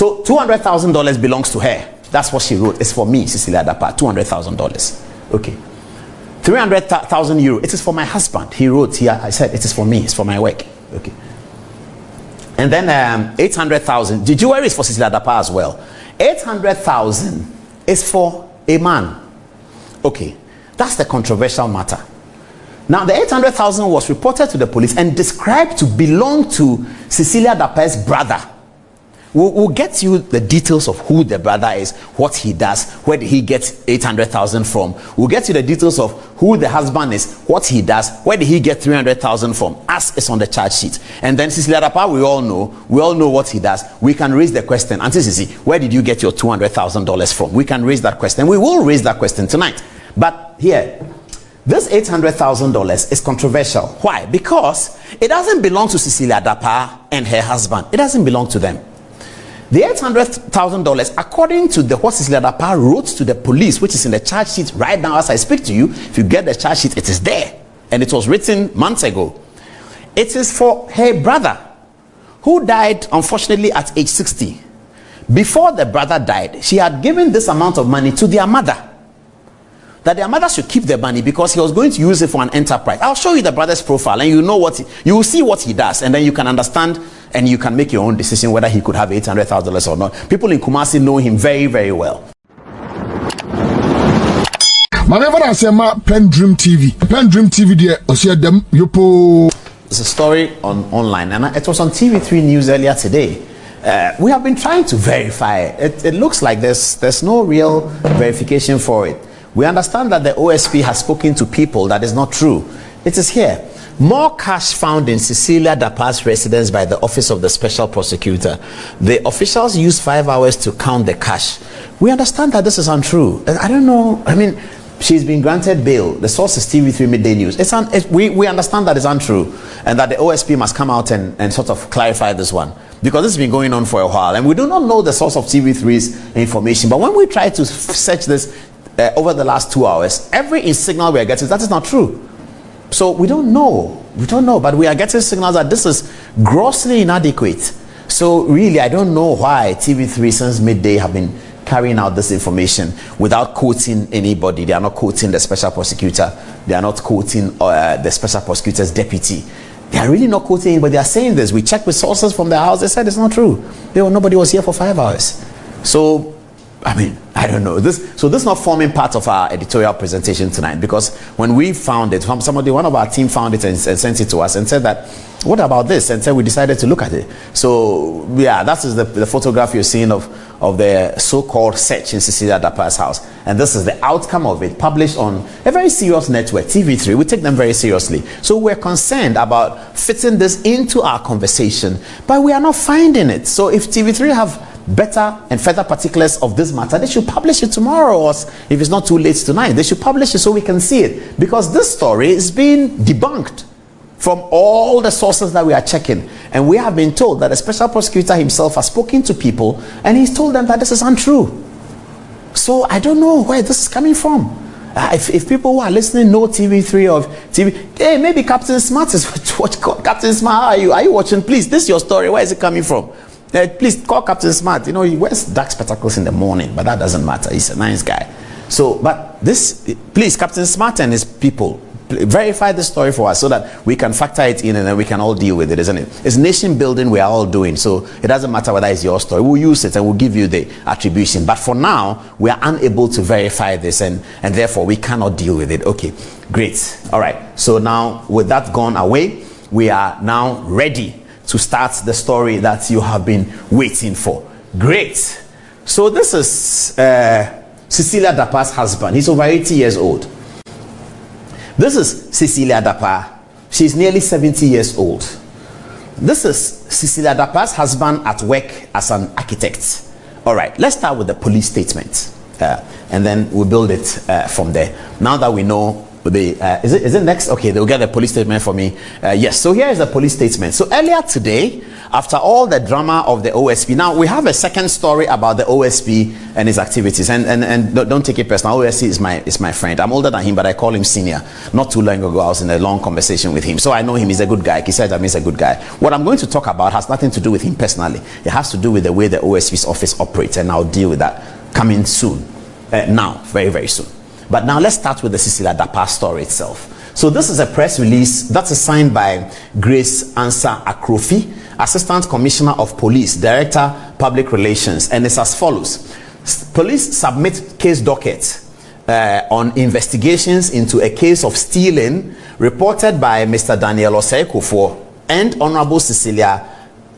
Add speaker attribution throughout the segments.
Speaker 1: So $200,000 belongs to her. That's what she wrote. It's for me, Cecilia Dapa, $200,000. Okay. 300,000 euro. It is for my husband. He wrote here. I said it is for me. It's for my work. Okay. And then 800,000. The jewelry is for Cecilia Dapa as well. 800,000 is for a man. Okay. That's the controversial matter. Now, the 800,000 was reported to the police and described to belong to Cecilia Dapa's brother. We'll get you the details of who the brother is, what he does, where did he get 800,000 from. We'll get you the details of who the husband is, what he does, where did he get 300,000 from, as is on the charge sheet. And then Cecilia Dapa, we all know what he does. We can raise the question, Auntie Cici, where did you get your $200,000 from? We can raise that question. We will raise that question tonight. But here, this $800,000 is controversial. Why? Because it doesn't belong to Cecilia Dapa and her husband. It doesn't belong to them. The $800,000, according to what Cecilia Dapa wrote to the police, which is in the charge sheet right now as I speak to you, if you get the charge sheet, it is there. And it was written months ago. It is for her brother, who died, unfortunately, at age 60. Before the brother died, she had given this amount of money to their mother, that their mother should keep the money because he was going to use it for an enterprise. I'll show you the brother's profile, and you will see what he does, and then you can understand and you can make your own decision whether he could have $800,000 or not. People in Kumasi know him very, very well.
Speaker 2: Whenever I say PENDREAM TV, PENDREAM TV,
Speaker 1: it's a story online, and it was on TV3 News earlier today. We have been trying to verify it. It looks like there's no real verification for it. We understand that the OSP has spoken to people. That is not true. It is here. More cash found in Cecilia Dapa's residence by the Office of the Special Prosecutor. The officials used 5 hours to count the cash. We understand that this is untrue. I don't know. I mean, she's been granted bail. The source is TV3 Midday News. We understand that it's untrue, and that the OSP must come out and sort of clarify this one, because this has been going on for a while, and we do not know the source of TV3's information. But when we try to search this over the last 2 hours, every signal we are getting, that is not true. So we don't know, but we are getting signals that this is grossly inadequate. So really, I don't know why TV3 since midday have been carrying out this information without quoting anybody. They are not quoting the special prosecutor. They are not quoting the special prosecutor's deputy. They are really not quoting anybody. They are saying this. We checked with sources from their house. They said it's not true. Nobody was here for 5 hours. So, I mean, I don't know. This is not forming part of our editorial presentation tonight, because when we found it, one of our team found it and sent it to us and said that, what about this? And so we decided to look at it. So yeah, that is the photograph you're seeing of the so-called search in Cecilia Dapa's house. And this is the outcome of it, published on a very serious network, TV3. We take them very seriously. So we're concerned about fitting this into our conversation, but we are not finding it. So if TV3 have better and further particulars of this matter, they should publish it tomorrow, or if it's not too late tonight, they should publish it so we can see it, because this story is being debunked from all the sources that we are checking, and we have been told that the special prosecutor himself has spoken to people and he's told them that this is untrue. So I don't know where this is coming from. If people who are listening know TV3 or TV, hey, maybe Captain Smart is watch. Captain Smart, are you watching? Please, this is your story. Where is it coming from? Please call Captain Smart. You know, he wears dark spectacles in the morning, but that doesn't matter. He's a nice guy. So, but this, please, Captain Smart and his people, verify this story for us so that we can factor it in and then we can all deal with it, isn't it? It's nation building we are all doing, so it doesn't matter whether it's your story. We'll use it and we'll give you the attribution. But for now, we are unable to verify this, and therefore we cannot deal with it. Okay, great. All right. So now, with that gone away, we are now ready to start the story that you have been waiting for. Great. So this is Cecilia Dapa's husband. He's over 80 years old. This is Cecilia Dapa. She's nearly 70 years old. This is Cecilia Dapa's husband at work as an architect. All right, let's start with the police statement, and then we'll build it from there. Now that we know is it next? Okay, they'll get the police statement for me. Yes, so here is the police statement. So earlier today, after all the drama of the OSP. Now, we have a second story about the OSP and his activities. And don't take it personal. OSP is my friend. I'm older than him, but I call him senior. Not too long ago, I was in a long conversation with him. So I know him. He's a good guy. He said he's a good guy. What I'm going to talk about has nothing to do with him personally. It has to do with the way the OSP's office operates, and I'll deal with that coming soon. Now, very, very soon. But now let's start with the Cecilia Dapa story itself. So this is a press release that's signed by Grace Ansa Akrofi, Assistant Commissioner of Police, Director, Public Relations, and it's as follows. Police submit case docket on investigations into a case of stealing reported by Mr. Daniel Osei and Honorable Cecilia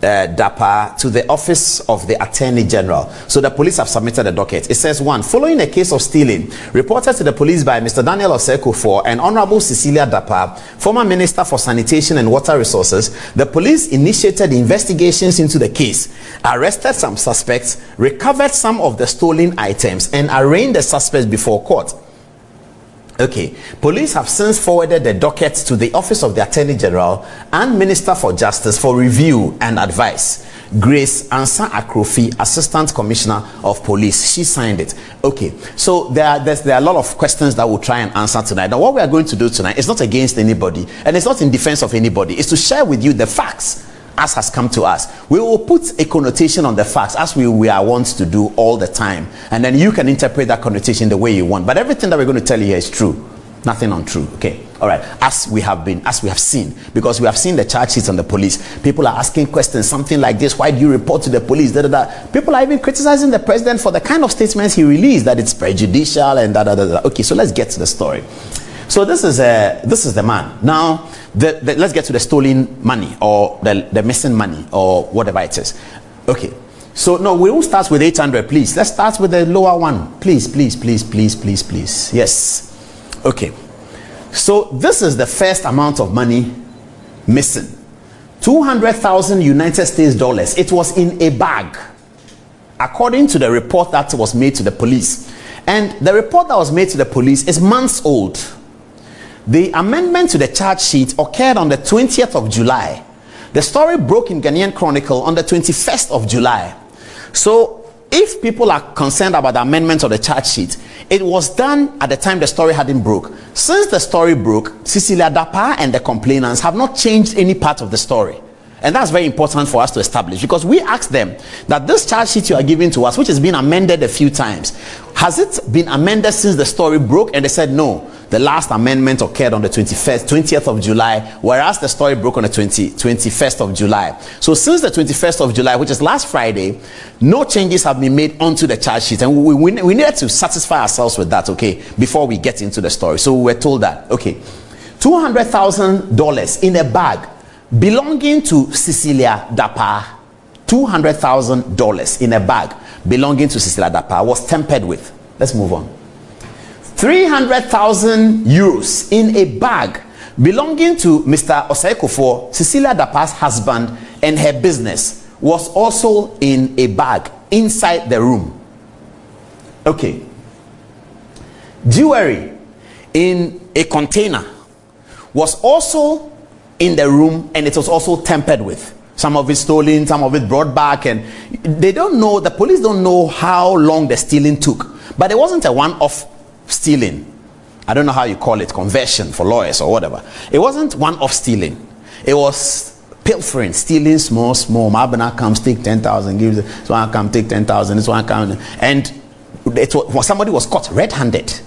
Speaker 1: Dapa to the office of the Attorney General. So the police have submitted a docket. It says, 1, following a case of stealing reported to the police by Mr. Daniel Osei and Honorable Cecilia Dapa, former Minister for Sanitation and Water Resources, the police initiated investigations into the case, arrested some suspects, recovered some of the stolen items, and arraigned the suspects before court. Okay, police have since forwarded the docket to the Office of the Attorney General and Minister for Justice for review and advice. Grace Ansa Akrofi, Assistant Commissioner of Police, she signed it. Okay, so there are a lot of questions that we'll try and answer tonight. Now, what we are going to do tonight is not against anybody, and it's not in defense of anybody. It's to share with you the facts as has come to us. We will put a connotation on the facts as we are wont to do all the time, and then you can interpret that connotation the way you want. But everything that we're going to tell you here is true, nothing untrue. Okay, all right. As we have seen, because we have seen the charge sheets on the police. People are asking questions, something like this: why do you report to the police? Da, da, da. People are even criticizing the president for the kind of statements he released, that it's prejudicial and da, da, da, da. Okay, so let's get to the story. So this is the man. Now, let's get to the stolen money, or the missing money, or whatever it is. Okay. So no, we won't start with 800, please. Let's start with the lower one, please. Yes. Okay. So this is the first amount of money missing. 200,000 United States dollars. It was in a bag, according to the report that was made to the police. And the report that was made to the police is months old. The amendment to the charge sheet occurred on the 20th of July. The story broke in Ghanaian Chronicle on the 21st of July. So if people are concerned about the amendment of the charge sheet, it was done at the time the story hadn't broke. Since the story broke, Cecilia Dapa and the complainants have not changed any part of the story. And that's very important for us to establish, because we asked them that this charge sheet you are giving to us, which has been amended a few times, has it been amended since the story broke? And they said no. The last amendment occurred on the 20th of July, whereas the story broke on the 21st of July. So since the 21st of July, which is last Friday, no changes have been made onto the charge sheet. And we needed to satisfy ourselves with that, okay, before we get into the story. So we were told that, okay, $200,000 in a bag belonging to Cecilia Dapa, $200,000 in a bag belonging to Cecilia Dapa was tampered with. Let's move on. 300,000 euros in a bag belonging to Mr. Osei, Cecilia Dapa's husband, and her business was also in a bag inside the room. Okay. Jewelry in a container was also in the room, and it was also tampered with. Some of it stolen, some of it brought back, and they don't know, the police don't know how long the stealing took. But it wasn't a one-off stealing. I don't know how you call it, conversion for lawyers or whatever. It wasn't one-off stealing. It was pilfering, stealing small. Mabana comes, take 10,000, gives this one, come take 10,000, this one comes, and somebody was caught red-handed.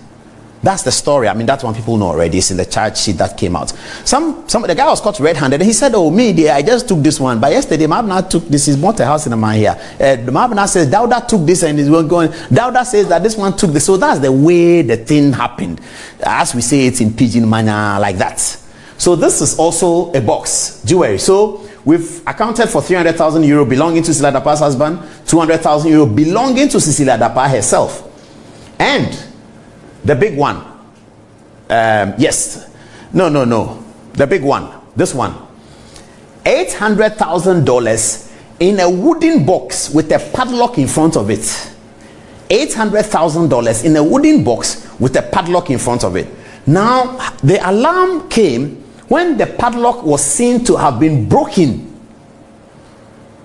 Speaker 1: That's the story. I mean, that's one people know already. It's in the charge sheet that came out. The guy was caught red-handed. He said, "Oh, me, dear, I just took this one. But yesterday, Mabna took this. He's bought a house in a man here. The Mabna says Dauda took this and is going. Dauda says that this one took this. So that's the way the thing happened. As we say it in pidgin manner, like that. So this is also a box, jewelry. So we've accounted for 300,000 euro belonging to Cecilia Dapa's husband, 200,000 euro belonging to Cecilia Dapa herself, and the big one, the big one, this one, $800,000 in a wooden box with a padlock in front of it. $800,000 in a wooden box with a padlock in front of it. Now, the alarm came when the padlock was seen to have been broken.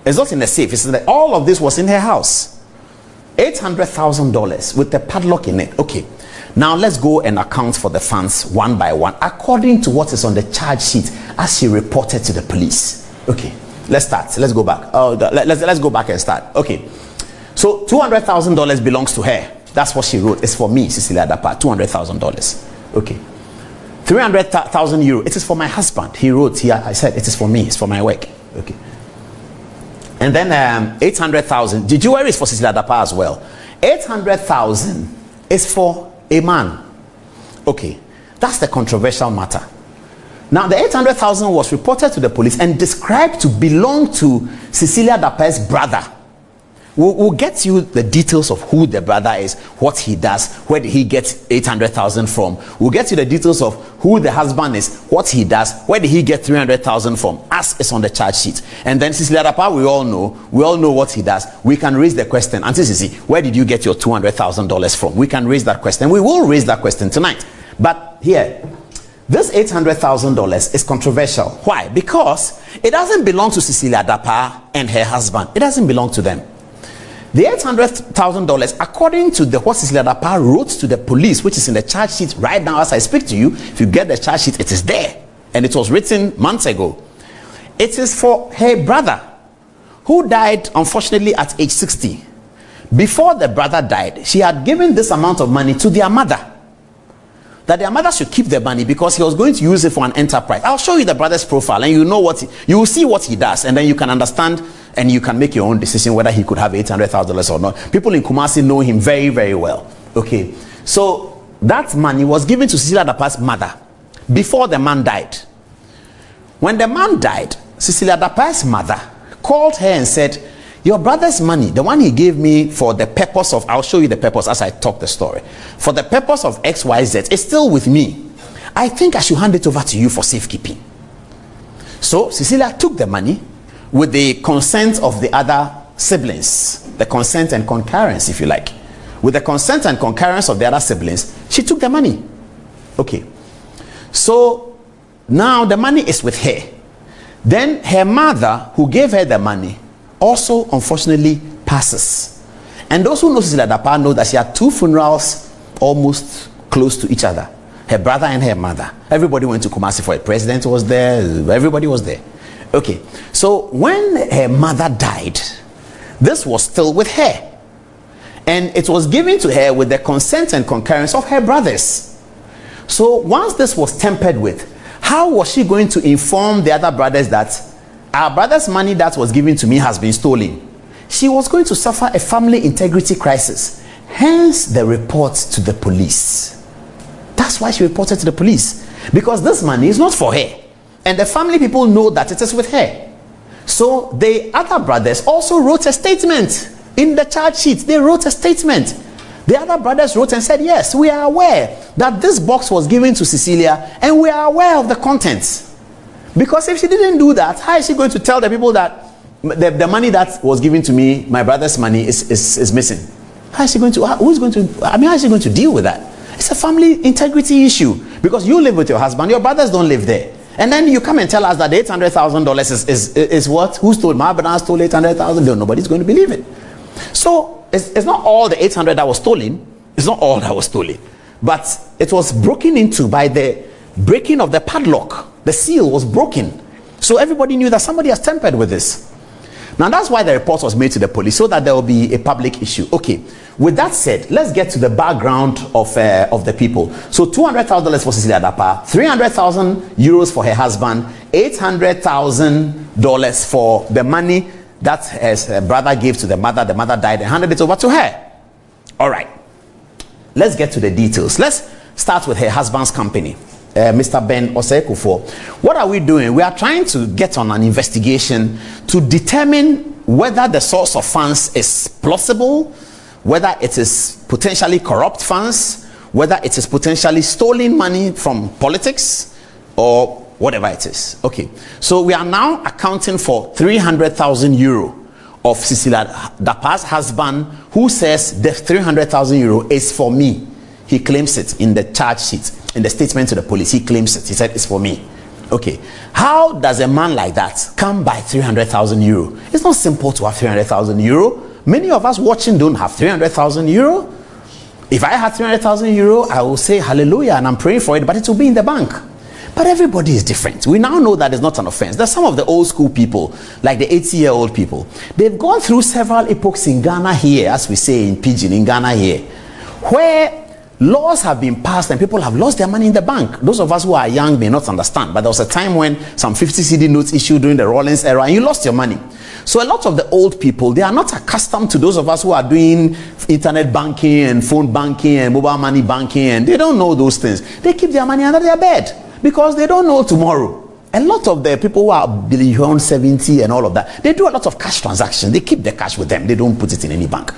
Speaker 1: It's not in the safe. It's in the, all of this was in her house. $800,000 with the padlock in it. Okay. Now let's go and account for the funds one by one according to what is on the charge sheet as she reported to the police. Okay. Let's start. Let's go back. Oh, let's go back and start. Okay. So $200,000 belongs to her. That's what she wrote. It's for me, Cecilia Dapa. $200,000. Okay. 300,000 euro. It is for my husband. He wrote here. I said it is for me. It's for my work. Okay. And then 800,000. The jewelry is for Cecilia Dapa as well. 800,000 is for a man. Okay. That's the controversial matter. Now the 800,000 was reported to the police and described to belong to Cecilia Dapa's brother. We'll get you the details of who the brother is, what he does, where did he get 800,000 from. We'll get you the details of who the husband is, what he does, where did he get 300,000 from, as is on the charge sheet. And then Cecilia Dapa, we all know what he does. We can raise the question, Auntie Cici, where did you get your $200,000 from? We can raise that question. We will raise that question tonight. But here, this $800,000 is controversial. Why? Because it doesn't belong to Cecilia Dapa and her husband. It doesn't belong to them. The $800,000, according to what Cecilia Dapa wrote to the police, which is in the charge sheet right now as I speak to you, if you get the charge sheet, it is there. And it was written months ago. It is for her brother, who died, unfortunately, at age 60. Before the brother died, she had given this amount of money to their mother. That their mother should keep the money because he was going to use it for an enterprise. I'll show you the brother's profile and you will see what he does, and then you can understand and you can make your own decision whether he could have $800,000 or not. People in Kumasi know him very, very well. Okay. So that money was given to Cecilia Dapa's mother before the man died. When the man died, Cecilia Dapa's mother called her and said, your brother's money, the one he gave me for the purpose of, I'll show you the purpose as I talk the story, for the purpose of XYZ, is still with me. I think I should hand it over to you for safekeeping. So Cecilia took the money with the consent of the other siblings, the consent and concurrence, if you like. With the consent and concurrence of the other siblings, she took the money. Okay. So now the money is with her. Then her mother, who gave her the money, also unfortunately passes. And those who know Cecilia Dapa know that she had two funerals almost close to each other. Her brother and her mother. Everybody went to Kumasi for it. President was there. Everybody was there. Okay. So when her mother died, this was still with her. And it was given to her with the consent and concurrence of her brothers. So once this was tampered with, how was she going to inform the other brothers that our brother's money that was given to me has been stolen? She was going to suffer a family integrity crisis. Hence the report to the police. That's why she reported to the police. Because this money is not for her. And the family people know that it is with her. So the other brothers also wrote a statement in the charge sheet. They wrote a statement. The other brothers wrote and said, yes, we are aware that this box was given to Cecilia and we are aware of the contents. Because if she didn't do that, how is she going to tell the people that the money that was given to me, my brother's money, is missing? How is she going to, how is she going to deal with that? It's a family integrity issue. Because you live with your husband, your brothers don't live there. And then you come and tell us that the $800,000 is what? Who stole? My brother stole $800,000. Nobody's going to believe it. So it's not all the 800 that was stolen. It's not all that was stolen. But it was broken into by the breaking of the padlock. The seal was broken. So everybody knew that somebody has tampered with this. Now that's why the report was made to the police, so that there will be a public issue. Okay. With that said, let's get to the background of the people. So $200,000 for Cecilia Dapa, 300,000 euros for her husband, $800,000 for the money that her brother gave to the mother. The mother died and handed it over to her. All right. Let's get to the details. Let's start with her husband's company, Mr. Ben Osekufo. What are we doing? We are trying to get on an investigation to determine whether the source of funds is plausible, whether it is potentially corrupt funds, whether it is potentially stolen money from politics, or whatever it is. Okay, so we are now accounting for 300,000 euro of Cecilia Dapa's husband, who says the 300,000 euro is for me. He claims it in the charge sheet, in the statement to the police. He claims it. He said it's for me. Okay, how does a man like that come by 300,000 euro? It's not simple to have 300,000 euro. Many of us watching don't have 300,000 euro. If I had 300,000 euro, I will say hallelujah and I'm praying for it, but it will be in the bank. But everybody is different. We now know that it's not an offense. There's some of the old school people, like the 80-year-old people. They've gone through several epochs in Ghana here, as we say in Pidgin, in Ghana here, where laws have been passed and people have lost their money in the bank. Those of us who are young may not understand, but there was a time when some 50 CD notes issued during the Rawlings era and you lost your money. So a lot of the old people, they are not accustomed to those of us who are doing internet banking and phone banking and mobile money banking, and they don't know those things. They keep their money under their bed because they don't know tomorrow. A lot of the people who are beyond 70 and all of that, they do a lot of cash transactions. They keep the cash with them. They don't put it in any bank,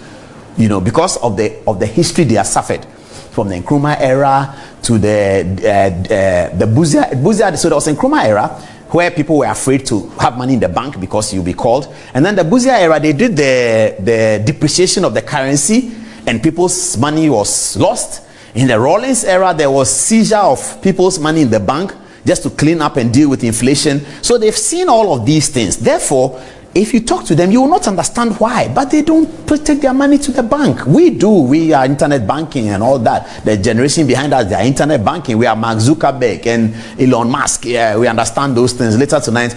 Speaker 1: you know, because of the history they have suffered from the Nkrumah era to the Buzia. So there was a Nkrumah era where people were afraid to have money in the bank because you'll be called. And then the Buzia era, they did the depreciation of the currency and people's money was lost. In the Rawlings era, there was seizure of people's money in the bank just to clean up and deal with inflation. So they've seen all of these things. Therefore, if you talk to them, you will not understand why, but they don't take their money to the bank. We do. We are internet banking and all that. The generation behind us, they are internet banking. We are Mark Zuckerberg and Elon Musk. Yeah, we understand those things. Later tonight,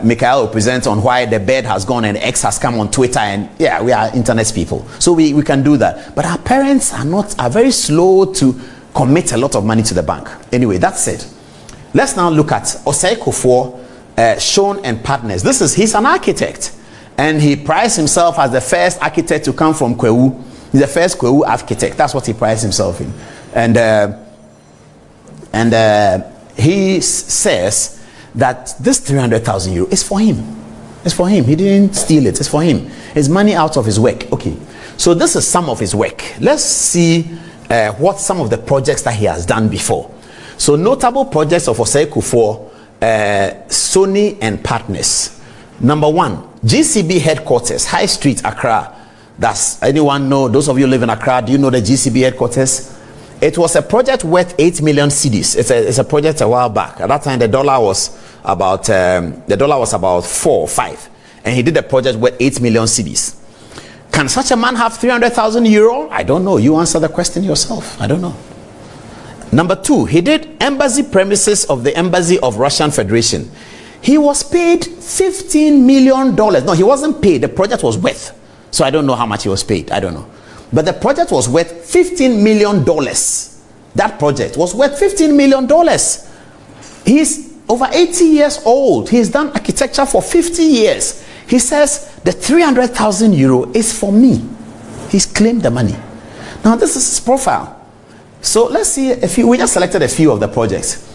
Speaker 1: Michael will present on why the bed has gone and X has come on Twitter, and yeah, we are internet people. So we can do that. But our parents are very slow to commit a lot of money to the bank. Anyway, that's it. Let's now look at Osei Kufuor. Sean and Partners. He's an architect, and he prides himself as the first architect to come from Kwewu. He's the first Kwewu architect. That's what he prides himself in. And he says that this 300,000 euro is for him. It's for him. He didn't steal it. It's for him. It's money out of his work. Okay. So this is some of his work. Let's see what some of the projects that he has done before. So notable projects of Osei Kufuor, Sony and Partners. Number 1, GCB headquarters, High Street, Accra. Does anyone know? Those of you live in Accra, do you know the GCB headquarters? It was a project worth 8 million cedis. It's a project a while back. At that time, the dollar was about 4 or 5, and he did a project worth 8 million cedis. Can such a man have 300,000 euro? I don't know. You answer the question yourself. I don't know. Number 2, he did embassy premises of the Embassy of Russian Federation. He was paid $15 million. No, he wasn't paid. The project was worth. So I don't know how much he was paid. I don't know. But the project was worth $15 million. That project was worth $15 million. He's over 80 years old. He's done architecture for 50 years. He says the 300,000 euro is for me. He's claimed the money. Now this is his profile. So let's see a few. We just selected a few of the projects.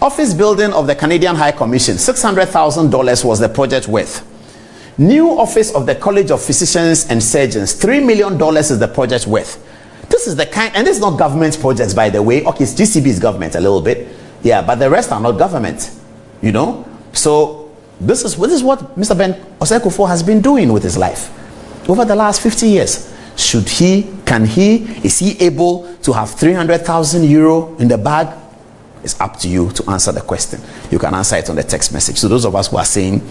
Speaker 1: Office building of the Canadian High Commission, $600,000 was the project worth. New office of the College of Physicians and Surgeons, $3 million is the project worth. This is the kind, and this is not government projects, by the way. Okay, it's GCB is government a little bit, yeah, but the rest are not government, you know. So this is what Mr. Ben Osei Kufuor has been doing with his life over the last 50 years. Is he able to have 300,000 euro in the bag? It's up to you to answer the question. You can answer it on the text message. So those of us who are saying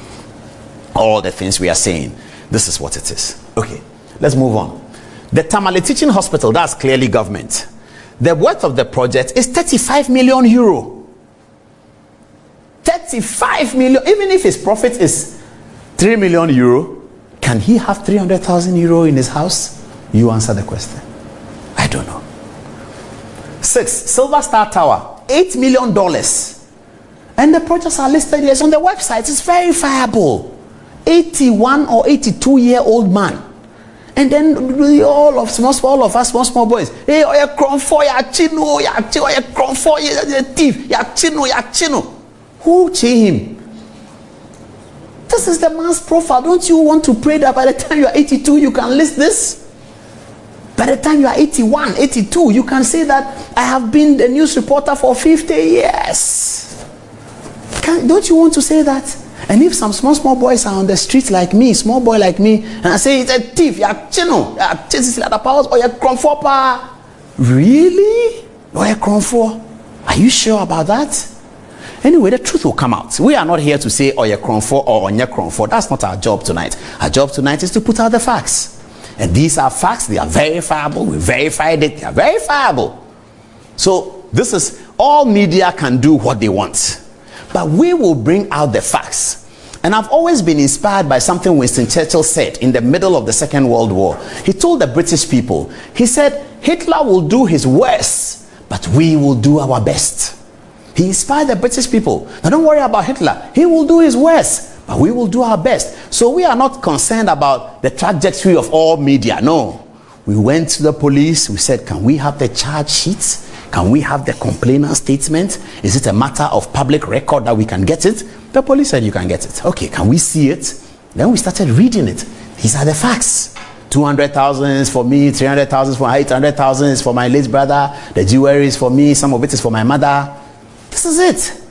Speaker 1: all the things we are saying, this is what it is. Okay, let's move on. The Tamale Teaching Hospital, that's clearly government. The worth of the project is 35 million euro. 35 million, even if his profit is 3 million euro, can he have 300,000 euro in his house? You answer the question. I don't know. 6, Silver Star Tower, $8 million. And the projects are listed here. It's on the website. It's verifiable. 81 or 82-year-old man. And then all of us, small boys. Hey, oh, you're cronfo, you're chino, you're cronfo, you're thief, you're chino. Who cheat him? This is the man's profile. Don't you want to pray that by the time you are 82, you can list this? By the time you are 81, 82, you can say that I have been the news reporter for 50 years. Don't you want to say that? And if some small boys are on the street like me, small boy like me, and I say it's a thief, you're chino, you're Cecilia Dapa, or you're cronfo. Really? Or you're cronfo? Are you sure about that? Anyway, the truth will come out. We are not here to say Oye Kronfo or Onye Kronfo. That's not our job tonight. Our job tonight is to put out the facts. And these are facts. They are verifiable. We verified it. They are verifiable. So this is, all media can do what they want. But we will bring out the facts. And I've always been inspired by something Winston Churchill said in the middle of the Second World War. He told the British people, he said, Hitler will do his worst, but we will do our best. He inspired the British people. Now don't worry about Hitler. He will do his worst, but we will do our best. So we are not concerned about the trajectory of all media. No. We went to the police. We said, can we have the charge sheets? Can we have the complainant statement? Is it a matter of public record that we can get it? The police said you can get it. Okay, can we see it? Then we started reading it. These are the facts. 200,000 is for me, 300,000 is for 800,000 is for my late brother. The jewelry is for me, some of it is for my mother. This is it.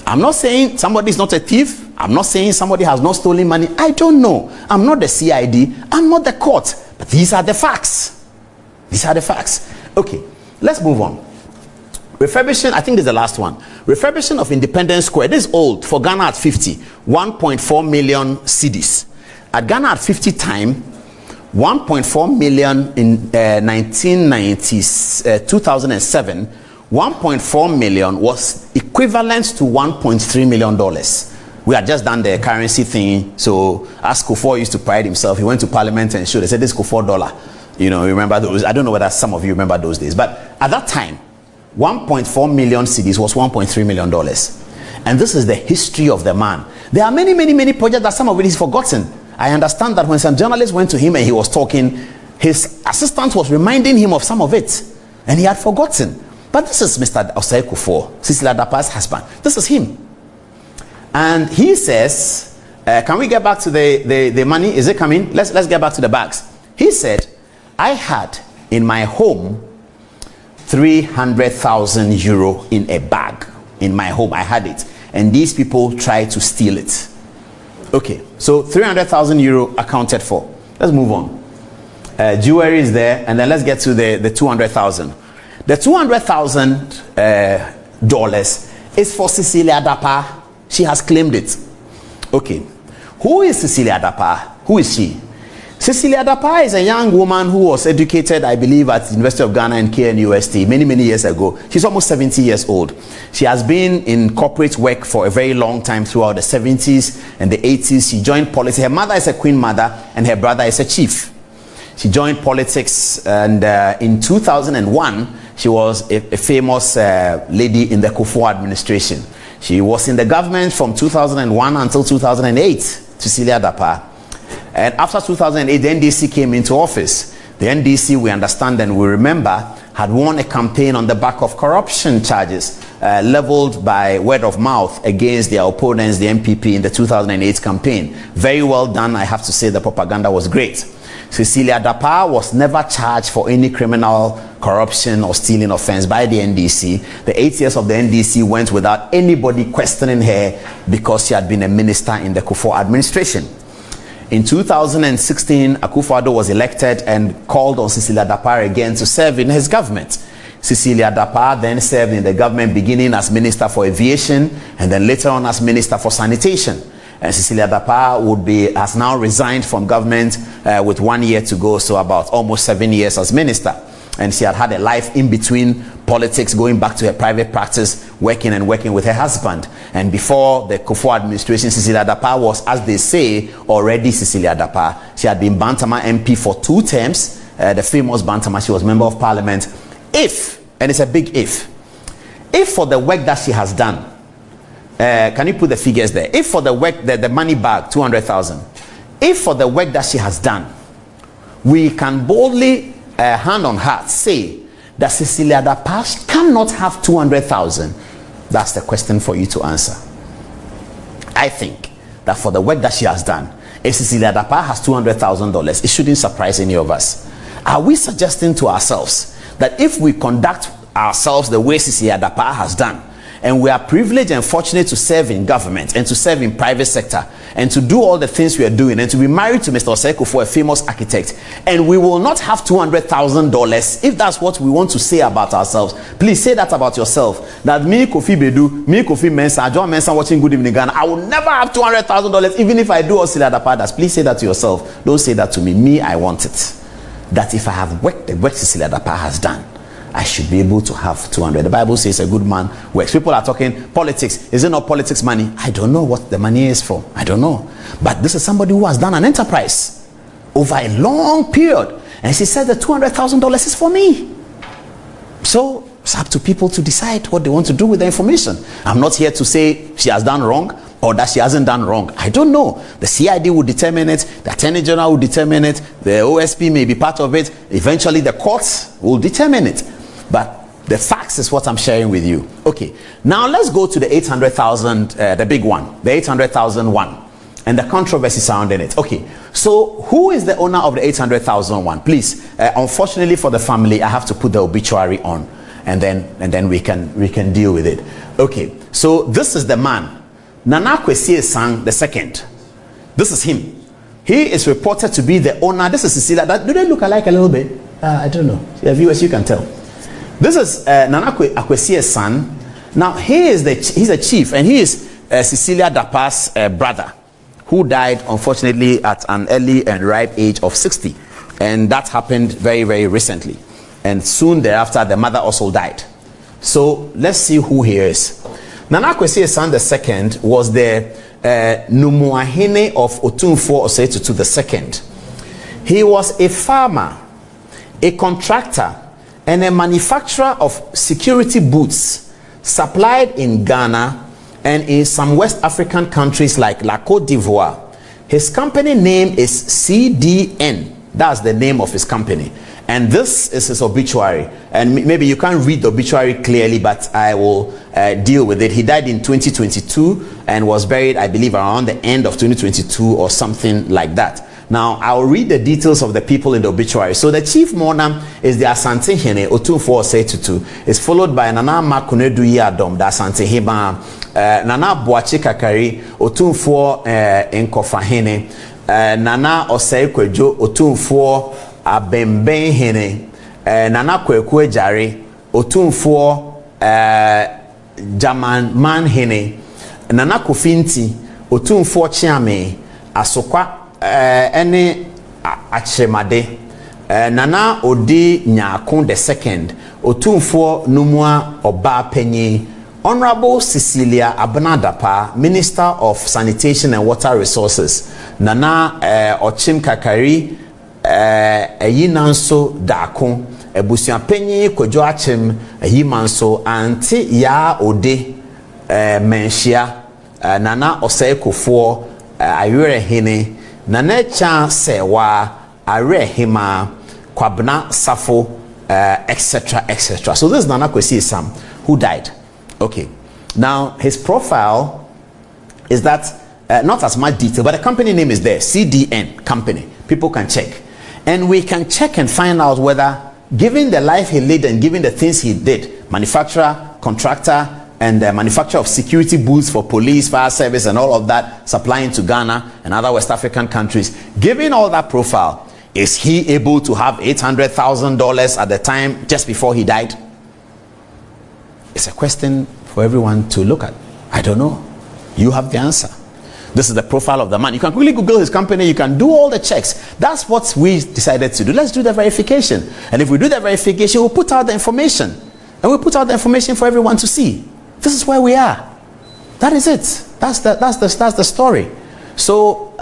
Speaker 1: I'm not saying somebody is not a thief. I'm not saying somebody has not stolen money. I don't know. I'm not the CID. I'm not the court. But these are the facts. These are the facts. Okay, let's move on. Refurbishing, I think this is the last one. Refurbishing of Independence Square. This is old for Ghana at 50. 1.4 million cedis. At Ghana at 50 time, 1.4 million in 2007. 1.4 million was equivalent to $1.3 million. We had just done the currency thing. So as Kufuor used to pride himself, he went to parliament and showed, they said this Kufuor dollar. You know, remember those? I don't know whether some of you remember those days. But at that time, 1.4 million cedis was $1.3 million. And this is the history of the man. There are many, many, many projects that some of it is forgotten. I understand that when some journalists went to him and he was talking, his assistant was reminding him of some of it. And he had forgotten. But this is Mr. Osei Kufuor, Cecilia Dapa's husband. This is him. And he says, can we get back to the money? Is it coming? Let's get back to the bags. He said, I had in my home 300,000 euro in a bag. In my home, I had it. And these people tried to steal it. Okay, so 300,000 euro accounted for. Let's move on. Jewelry is there, and then let's get to the 200,000. The $200,000 is for Cecilia Dapa. She has claimed it. Okay, who is Cecilia Dapa? Who is she? Cecilia Dapa is a young woman who was educated, I believe, at the University of Ghana and KNUST many, many years ago. She's almost 70 years old. She has been in corporate work for a very long time throughout the 70s and the 80s. She joined politics. Her mother is a queen mother and her brother is a chief. She joined politics, and in 2001, she was a famous lady in the Kufuor administration. She was in the government from 2001 until 2008, Cecilia Dapa. And after 2008, the NDC came into office. The NDC, we understand and we remember, had won a campaign on the back of corruption charges leveled by word of mouth against their opponents, the MPP, in the 2008 campaign. Very well done. I have to say the propaganda was great. Cecilia Dapa was never charged for any criminal corruption or stealing offense by the NDC. The 8 years of the NDC went without anybody questioning her because she had been a minister in the Kufuor administration. In 2016, Akufo-Addo was elected and called on Cecilia Dapa again to serve in his government. Cecilia Dapa then served in the government, beginning as Minister for Aviation and then later on as Minister for Sanitation. And Cecilia Dapa has now resigned from government with 1 year to go, so about almost 7 years as minister. And she had a life in between politics, going back to her private practice, working with her husband. And before the Kufuor administration, Cecilia Dapa was, as they say, already Cecilia Dapa. She had been Bantama MP for 2 terms, the famous Bantama. She was member of parliament. If, and it's a big if for the work that she has done, can you put the figures there? If for the work, the money bag, 200,000, if for the work that she has done, we can boldly, hand on heart, say that Cecilia Dapa cannot have 200,000, that's the question for you to answer. I think that for the work that she has done, if Cecilia Dapa has $200,000, it shouldn't surprise any of us. Are we suggesting to ourselves that if we conduct ourselves the way Cecilia Dapa has done, and we are privileged and fortunate to serve in government and to serve in private sector and to do all the things we are doing and to be married to Mr. Oseko for a famous architect, and we will not have $200,000, if that's what we want to say about ourselves, please say that about yourself. That me, Kofi Bedu, me, Kofi Mensah, John Mensah watching Good Evening Ghana, I will never have $200,000 even if I do all Cecilia Dapa. Please say that to yourself. Don't say that to me. Me, I want it. That if I have worked the work Cecilia Dapa has done, I should be able to have 200. The Bible says a good man works. People are talking politics. Is it not politics money? I don't know what the money is for. I don't know. But this is somebody who has done an enterprise over a long period. And she said the $200,000 is for me. So it's up to people to decide what they want to do with the information. I'm not here to say she has done wrong or that she hasn't done wrong. I don't know. The CID will determine it. The Attorney General will determine it. The OSP may be part of it. Eventually the courts will determine it. But the facts is what I'm sharing with you. Okay, now let's go to the 800,000, the big one, the 800,000 one, and the controversy surrounding it. Okay, so who is the owner of the 800,000 one? Please, unfortunately for the family, I have to put the obituary on, and then we can deal with it. Okay, so this is the man, Nana Kwesi Sang the second. This is him. He is reported to be the owner. This is Cecilia. Do they look alike a little bit? I don't know. Yeah, viewers, you can tell. This is Nana Akwesie's son. Now he's a chief, and he is Cecilia Dapa's brother, who died unfortunately at an early and ripe age of 60, and that happened very, very recently. And soon thereafter, the mother also died. So let's see who he is. Nana Akwesie's son, the second, was the Numuahene of Otumfuo Osei the second. He was a farmer, a contractor, and a manufacturer of security boots supplied in Ghana and in some West African countries like La Côte d'Ivoire. His company name is CDN. That's the name of his company. And this is his obituary. And maybe you can't read the obituary clearly, but I will deal with it. He died in 2022 and was buried, I believe, around the end of 2022 or something like that. Now, I'll read the details of the people in the obituary. So the chief mourner is the Asante Hene, Otumfuo Osei. It's followed by Nana Makuneduyi Adom, the Asante Heba, Nana Boachi Kakari, Otumfuo Nkofa Hene, Nana Osei Kwejo, Otumfuo Abemben Hene, Nana Kwekwe Jare, Otumfuo Jaman Man Hene, Nana Kofinti, Otumfuo Chiame, Asokwa any Achemade, Nana Odi Nyakon the second, Otumfuo Numua Oba Penyi, Honorable Cecilia Dapa, Minister of Sanitation and Water Resources, Nana Ochim Kakari, Eyinanso Dakon, Ebusia Penyi Kojo Achim, Eyimanso, Anti Ya Ode Menshia, Nana Osei Kufuor, Ayure Hene, Nanecha Sewa, Are Hima, Kwabna Safo, etc., etc. So this is Nana Kwesi Sam, who died. Okay. Now his profile is that not as much detail, but the company name is there, CDN company. People can check, and we can check and find out whether, given the life he led and given the things he did, manufacturer, contractor, and the manufacture of security boots for police, fire service, and all of that, supplying to Ghana and other West African countries. Given all that profile, is he able to have $800,000 at the time just before he died? It's a question for everyone to look at. I don't know. You have the answer. This is the profile of the man. You can quickly Google his company. You can do all the checks. That's what we decided to do. Let's do the verification. And if we do the verification, we'll put out the information. And we'll put out the information for everyone to see. This is where we are. That is it. That's the story. So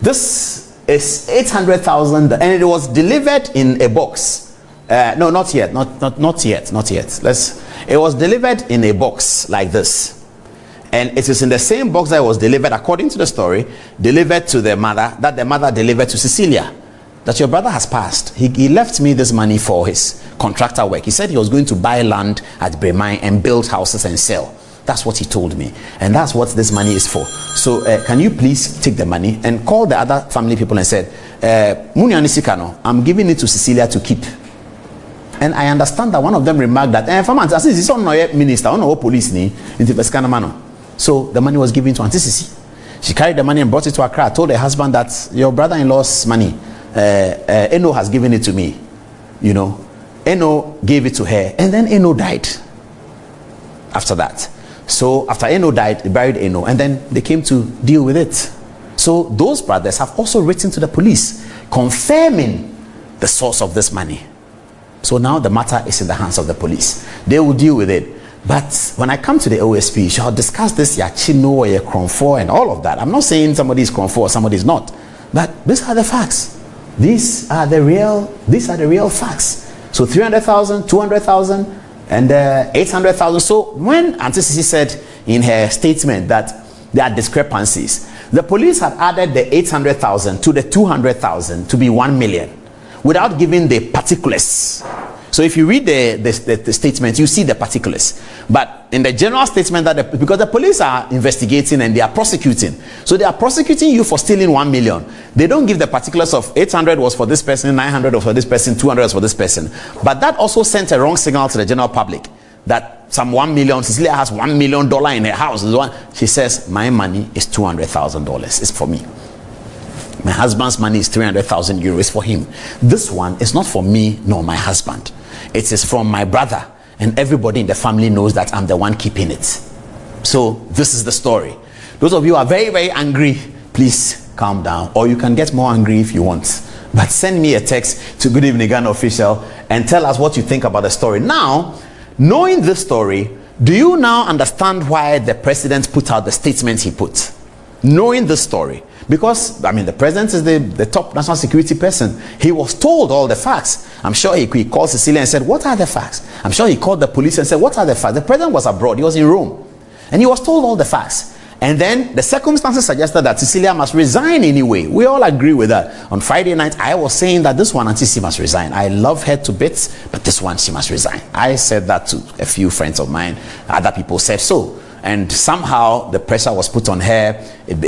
Speaker 1: this is 800,000, and it was delivered in a box. No, not yet. Not yet. It was delivered in a box like this, and it is in the same box that was delivered, according to the story, delivered to the mother, that the mother delivered to Cecilia. That your brother has passed. He left me this money for his contractor work. He said he was going to buy land at Bremai and build houses and sell. That's what he told me, and that's what this money is for. So can you please take the money and call the other family people and said, I'm giving it to Cecilia to keep. And I understand that one of them remarked that, as this on no minister, on no police ni, into Pescanamano. So the money was given to Auntie Ceci. She carried the money and brought it to Accra. Told her husband that your brother-in-law's money, Eno has given it to me. You know, Eno gave it to her, and then Eno died. After that, so after Eno died, they buried Eno, and then they came to deal with it. So those brothers have also written to the police, confirming the source of this money. So now the matter is in the hands of the police. They will deal with it. But when I come to the OSP, shall discuss this Yachino or Yakronfor and all of that. I'm not saying somebody is Kronfor or somebody is not, but these are the facts. These are the real facts. So 300,000, 200,000, and 800,000. So when Auntie Ceci said in her statement that there are discrepancies, the police had added the 800,000 to the 200,000 to be 1 million without giving the particulars. So if you read the statement, you see the particulars. But in the general statement, that because the police are investigating and they are prosecuting, so they are prosecuting you for stealing 1 million. They don't give the particulars of 800 was for this person, 900 was for this person, 200 was for this person. But that also sent a wrong signal to the general public that some 1 million, Cecilia has $1 million in her house. She says, my money is $200,000. It's for me. My husband's money is 300,000 euros for him. This one is not for me nor my husband. It is from my brother, and everybody in the family knows that I'm the one keeping it. So this is the story. Those of you who are very, very angry, please calm down, or you can get more angry if you want. But send me a text to Good Evening Ghana Official and tell us what you think about the story. Now, knowing this story, do you now understand why the president put out the statement he put? Knowing this story, because I mean the president is the top national security person. He was told all the facts. I'm sure he called Cecilia and said, what are the facts? I'm sure he called the police and said, what are the facts? The president was abroad, he was in Rome, and he was told all the facts. And then the circumstances suggested that Cecilia must resign anyway. We all agree with that. On Friday night, I was saying that this one, Auntie Ceci must resign. I love her to bits, but this one, she must resign. I said that to a few friends of mine. Other people said so. And somehow the pressure was put on her.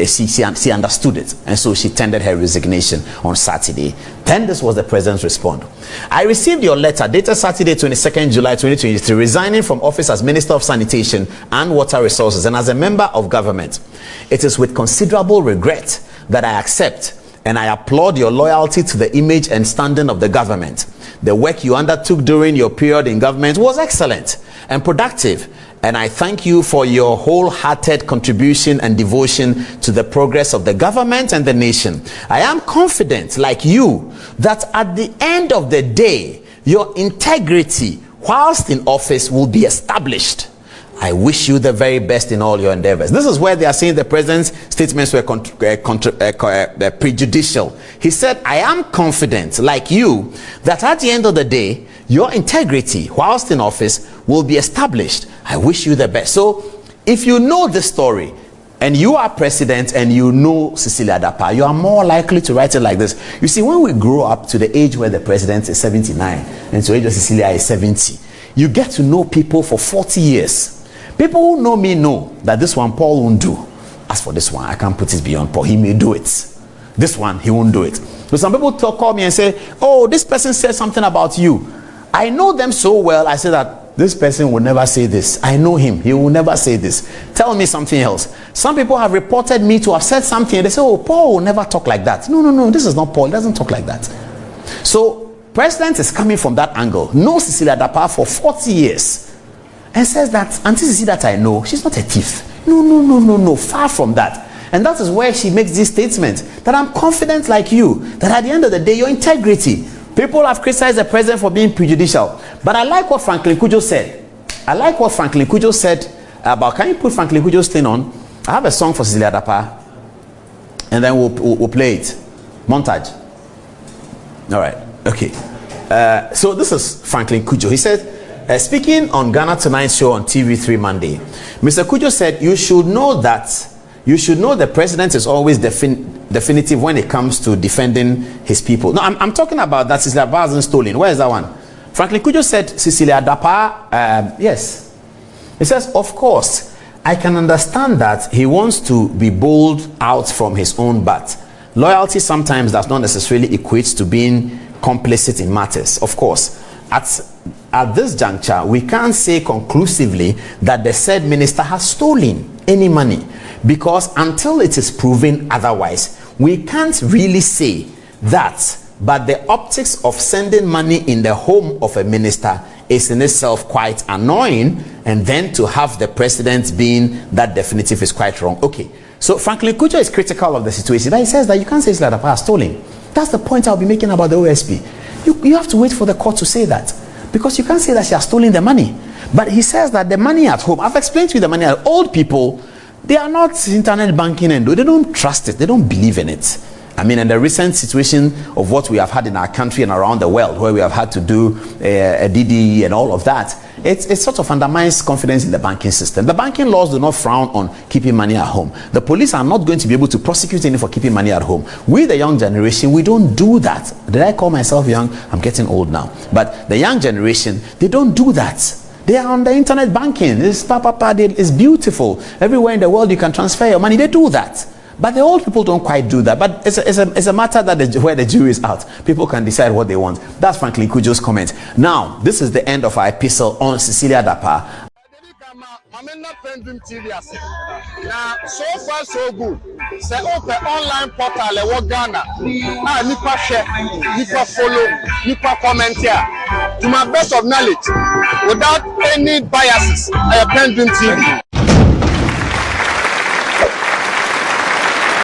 Speaker 1: She understood it. And so she tendered her resignation on Saturday. Then this was the president's response. I received your letter dated Saturday, 22nd July 2023, resigning from office as Minister of Sanitation and Water Resources and as a member of government. It is with considerable regret that I accept and I applaud your loyalty to the image and standing of the government. The work you undertook during your period in government was excellent and productive, and I thank you for your wholehearted contribution and devotion to the progress of the government and the nation. I am confident, like you, that at the end of the day, your integrity whilst in office will be established. I wish you the very best in all your endeavors. This is where they are saying the president's statements were prejudicial. He said, I am confident, like you, that at the end of the day, your integrity whilst in office will be established. I wish you the best. So if you know the story and you are president and you know Cecilia Dapa, you are more likely to write it like this. You see, when we grow up to the age where the president is 79 and to the age of Cecilia is 70, you get to know people for 40 years. People who know me know that this one Paul won't do. As for this one, I can't put it beyond Paul. He may do it. This one, he won't do it. But some people call me and say, oh, this person said something about you. I know them so well, I say that this person will never say this. I know him. He will never say this. Tell me something else. Some people have reported me to have said something and they say, oh, Paul will never talk like that. No, this is not Paul. He doesn't talk like that. So, president is coming from that angle. Knows Cecilia Dapa for 40 years. And says that Auntie Ceci that I know, she's not a thief. No, far from that. And that is where she makes this statement, that I'm confident like you, that at the end of the day, your integrity. People have criticized the president for being prejudicial. But I like what Franklin Kujo said. About, can you put Franklin Kujo's thing on? I have a song for Cecilia Dapa. And then we'll play it. Montage. All right. Okay. So this is Franklin Kujo. He said, speaking on Ghana Tonight's show on TV3 Monday, Mr. Kujo said, you should know the president is always definitive when it comes to defending his people. No, I'm talking about that Cecilia Dapa hasn't stolen. Where is that one? Franklin Kujo said, Cecilia Dapa, yes. He says, of course, I can understand that he wants to be bowled out from his own bat. Loyalty sometimes does not necessarily equate to being complicit in matters, of course. at this juncture, we can't say conclusively that the said minister has stolen any money, because until it is proven otherwise, we can't really say that. But the optics of sending money in the home of a minister is in itself quite annoying, and then to have the president being that definitive is quite wrong. Okay, so Franklin Kujo is critical of the situation, but he says that you can't say Cecilia Dapa has stolen. That's the point I'll be making about the OSP. You have to wait for the court to say that, because you can't say that she has stolen the money. But he says that the money at home, I've explained to you the money at old people, they are not internet banking and they don't trust it, they don't believe in it. I mean, in the recent situation of what we have had in our country and around the world, where we have had to do a DD and all of that, it sort of undermines confidence in the banking system. The banking laws do not frown on keeping money at home. The police are not going to be able to prosecute anyone for keeping money at home. We, the young generation, we don't do that. Did I call myself young? I'm getting old now. But the young generation, they don't do that. They are on the internet banking. It's beautiful. Everywhere in the world you can transfer your money. They do that. But the old people don't quite do that. But it's a matter that where the jury is out. People can decide what they want. That's Franklin Kujo's comment. Now, this is the end of our epistle on Cecilia Dapa.
Speaker 2: PENDREAM TV ase. Now, so far so good. Say open online portal e wo Ghana. Nipa share, nipa follow, nipa comment here. To my best of knowledge, without any biases, PENDREAM TV.